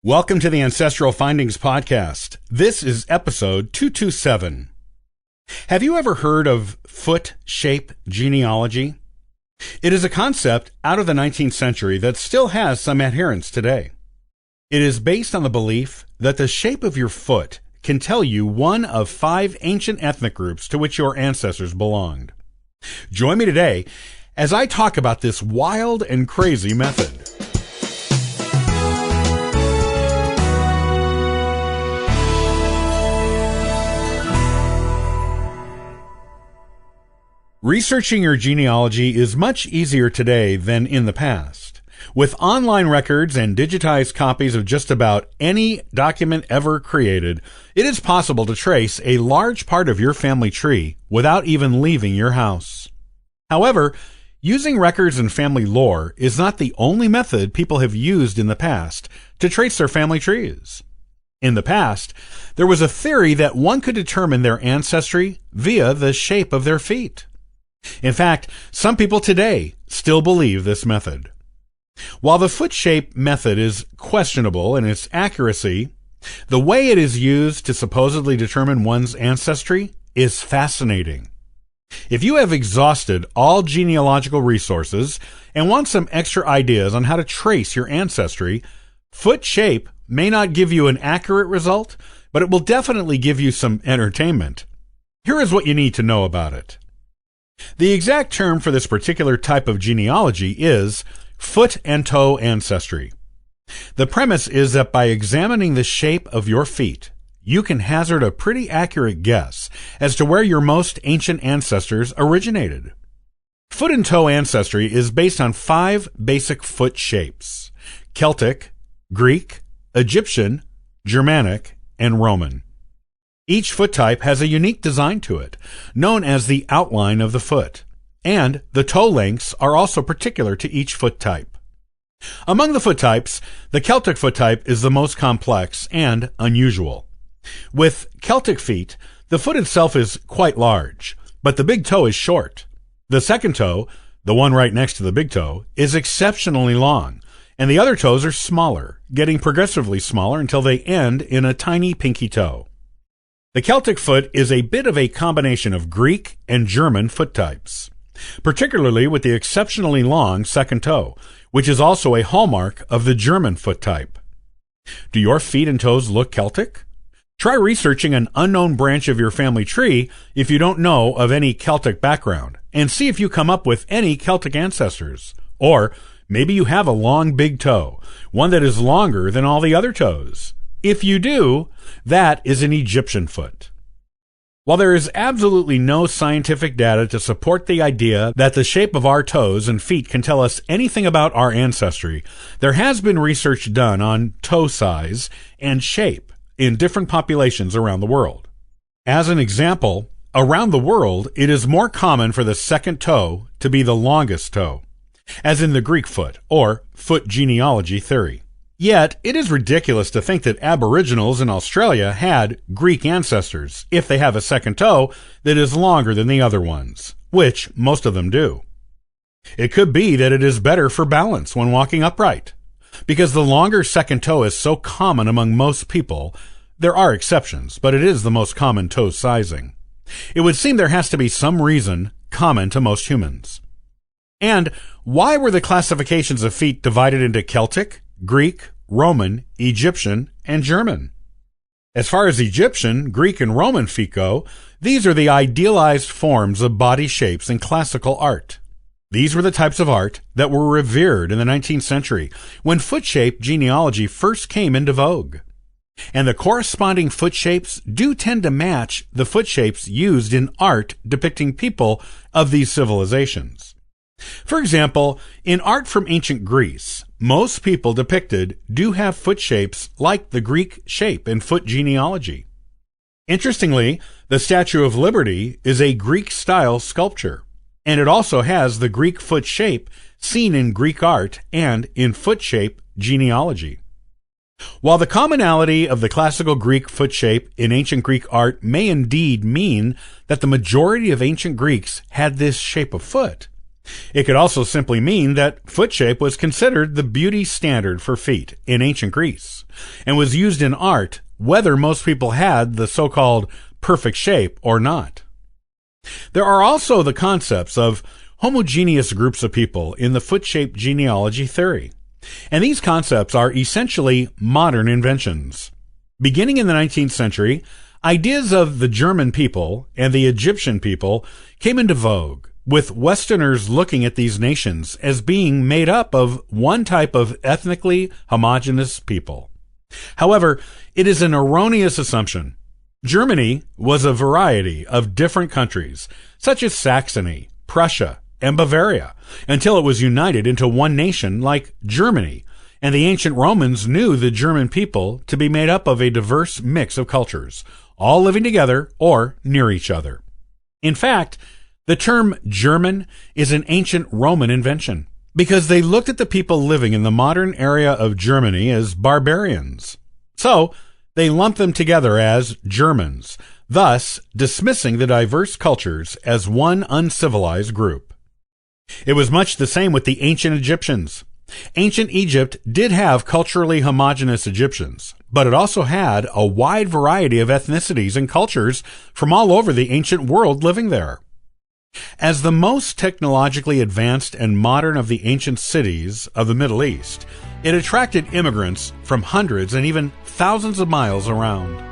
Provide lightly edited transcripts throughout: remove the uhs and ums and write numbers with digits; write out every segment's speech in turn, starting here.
Welcome to the Ancestral Findings Podcast. This is episode 227. Have you ever heard of foot shape genealogy? It is a concept out of the 19th century that still has some adherents today. It is based on the belief that the shape of your foot can tell you one of 5 ancient ethnic groups to which your ancestors belonged. Join me today as I talk about this wild and crazy method. Researching your genealogy is much easier today than in the past. With online records and digitized copies of just about any document ever created, it is possible to trace a large part of your family tree without even leaving your house. However, using records and family lore is not the only method people have used in the past to trace their family trees. In the past, there was a theory that one could determine their ancestry via the shape of their feet. In fact, some people today still believe this method. While the foot shape method is questionable in its accuracy, the way it is used to supposedly determine one's ancestry is fascinating. If you have exhausted all genealogical resources and want some extra ideas on how to trace your ancestry, foot shape may not give you an accurate result, but it will definitely give you some entertainment. Here is what you need to know about it. The exact term for this particular type of genealogy is foot and toe ancestry. The premise is that by examining the shape of your feet, you can hazard a pretty accurate guess as to where your most ancient ancestors originated. Foot and toe ancestry is based on 5 basic foot shapes: Celtic, Greek, Egyptian, Germanic, and Roman. Each foot type has a unique design to it, known as the outline of the foot, and the toe lengths are also particular to each foot type. Among the foot types, the Celtic foot type is the most complex and unusual. With Celtic feet, the foot itself is quite large, but the big toe is short. The second toe, the one right next to the big toe, is exceptionally long, and the other toes are smaller, getting progressively smaller until they end in a tiny pinky toe. The Celtic foot is a bit of a combination of Greek and German foot types, particularly with the exceptionally long second toe, which is also a hallmark of the German foot type. Do your feet and toes look Celtic? Try researching an unknown branch of your family tree if you don't know of any Celtic background, and see if you come up with any Celtic ancestors. Or maybe you have a long big toe, one that is longer than all the other toes. If you do, that is an Egyptian foot. While there is absolutely no scientific data to support the idea that the shape of our toes and feet can tell us anything about our ancestry, there has been research done on toe size and shape in different populations around the world. As an example, around the world, it is more common for the second toe to be the longest toe, as in the Greek foot, or foot genealogy theory. Yet, it is ridiculous to think that Aboriginals in Australia had Greek ancestors if they have a second toe that is longer than the other ones, which most of them do. It could be that it is better for balance when walking upright. Because the longer second toe is so common among most people, there are exceptions, but it is the most common toe sizing. It would seem there has to be some reason common to most humans. And why were the classifications of feet divided into Celtic, Greek, Roman, Egyptian, and German? As far as Egyptian, Greek, and Roman feet go, these are the idealized forms of body shapes in classical art. These were the types of art that were revered in the 19th century, when foot shape genealogy first came into vogue. And the corresponding foot shapes do tend to match the foot shapes used in art depicting people of these civilizations. For example, in art from ancient Greece, most people depicted do have foot shapes like the Greek shape in foot genealogy. Interestingly, the Statue of Liberty is a Greek-style sculpture, and it also has the Greek foot shape seen in Greek art and in foot shape genealogy. While the commonality of the classical Greek foot shape in ancient Greek art may indeed mean that the majority of ancient Greeks had this shape of foot, It could also simply mean that foot shape was considered the beauty standard for feet in ancient Greece and was used in art whether most people had the so-called perfect shape or not. There are also the concepts of homogeneous groups of people in the foot-shaped genealogy theory, and these concepts are essentially modern inventions. Beginning in the 19th century, ideas of the German people and the Egyptian people came into vogue, with Westerners looking at these nations as being made up of one type of ethnically homogeneous people. However, it is an erroneous assumption. Germany was a variety of different countries, such as Saxony, Prussia, and Bavaria, until it was united into one nation like Germany, and the ancient Romans knew the German people to be made up of a diverse mix of cultures, all living together or near each other. In fact, the term German is an ancient Roman invention because they looked at the people living in the modern area of Germany as barbarians. So, they lumped them together as Germans, thus dismissing the diverse cultures as one uncivilized group. It was much the same with the ancient Egyptians. Ancient Egypt did have culturally homogeneous Egyptians, but it also had a wide variety of ethnicities and cultures from all over the ancient world living there. As the most technologically advanced and modern of the ancient cities of the Middle East, it attracted immigrants from hundreds and even thousands of miles around.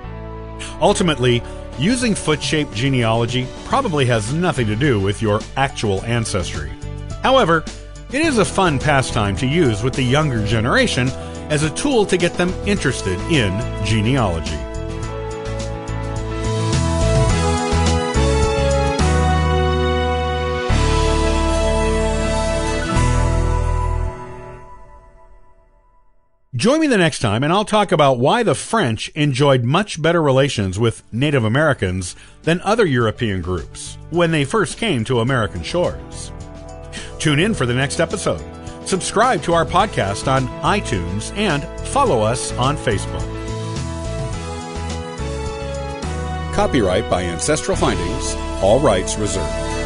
Ultimately, using foot-shaped genealogy probably has nothing to do with your actual ancestry. However, it is a fun pastime to use with the younger generation as a tool to get them interested in genealogy. Join me the next time and I'll talk about why the French enjoyed much better relations with Native Americans than other European groups when they first came to American shores. Tune in for the next episode. Subscribe to our podcast on iTunes and follow us on Facebook. Copyright by Ancestral Findings, all rights reserved.